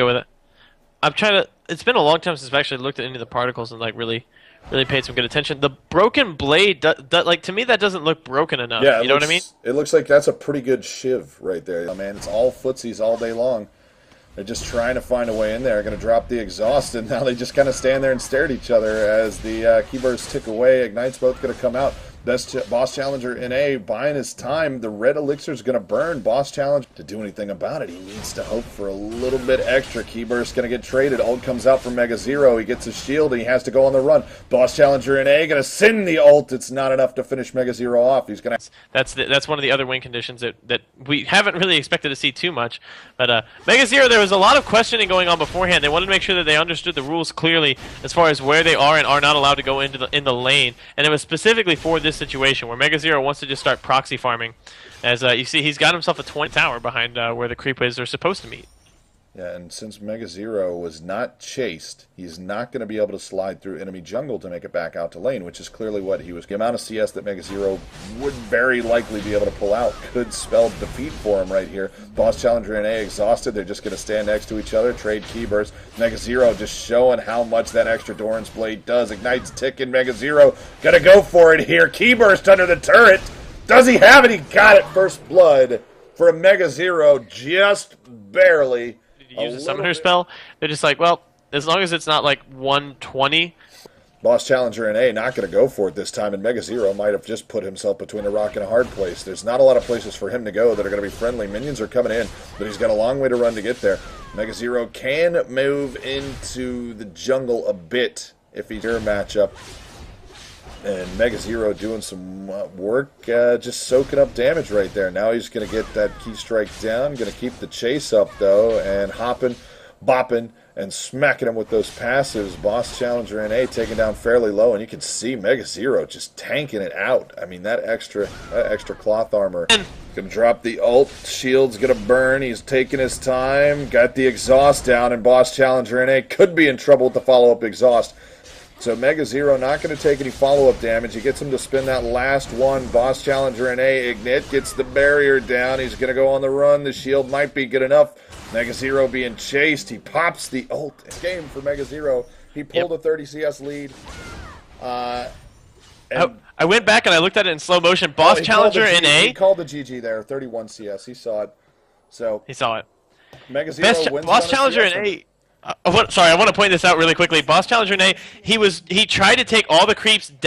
with it. I'm trying to. It's been a long time since I've actually looked at any of the particles and like really paid some good attention. The broken blade, like to me, that doesn't look broken enough. Yeah, You know what I mean? it looks like that's a pretty good shiv right there. Oh, man, it's all footsies all day long. They're just trying to find a way in there. Going to drop the exhaust, and now they just kind of stand there and stare at each other as the key bursts tick away. Ignite's both going to come out. Boss Challenger NA buying his time. The red elixir is going to burn. Boss Challenge to do anything about it. He needs to hope for a little bit extra. Keyburst going to get traded. Ult comes out from Megazero. He gets his shield and he has to go on the run. Boss Challenger NA going to send the ult. It's not enough to finish Megazero off. He's going to. That's one of the other win conditions that we haven't really expected to see too much. But Megazero, there was a lot of questioning going on beforehand. They wanted to make sure that they understood the rules clearly as far as where they are and are not allowed to go into in the lane, and it was specifically for this situation where Megazero wants to just start proxy farming. As you see, he's got himself a 20 tower behind where the creep is they're supposed to meet. Yeah, and since Megazero was not chased, he's not going to be able to slide through enemy jungle to make it back out to lane, which is clearly what he was. The amount of CS that Megazero would very likely be able to pull out could spell defeat for him right here. Boss Challenger NA exhausted. They're just going to stand next to each other, trade keybursts. Megazero just showing how much that extra Doran's Blade does. Ignite's ticking. Megazero going to go for it here. Keyburst under the turret. Does he have it? He got it. First blood for a Megazero, just barely. Use a summoner spell. They're just like, well, as long as it's not like 120. Boss Challenger NA not going to go for it this time, and Megazero might have just put himself between a rock and a hard place. There's not a lot of places for him to go that are going to be friendly. Minions are coming in, but he's got a long way to run to get there. Megazero can move into the jungle a bit if he's your matchup. And Megazero doing some work, just soaking up damage right there. Now he's going to get that key strike down. Going to keep the chase up, though, and hopping, bopping, and smacking him with those passives. Boss Challenger NA taken down fairly low, and you can see Megazero just tanking it out. I mean, that extra cloth armor. Going to drop the ult. Shield's going to burn. He's taking his time. Got the exhaust down, and Boss Challenger NA could be in trouble with the follow-up exhaust. So Megazero not going to take any follow-up damage. He gets him to spin that last one. Boss Challenger NA Ignite gets the barrier down. He's going to go on the run. The shield might be good enough. Megazero being chased. He pops the ult. Game for Megazero. He pulled a 30 CS lead. I went back and I looked at it in slow motion. Boss Challenger NA. He called the GG there. 31 CS. He saw it. So he saw it. Megazero wins. Boss Challenger NA. Sorry, I want to point this out really quickly. Boss Challenger NA, he tried to take all the creeps down.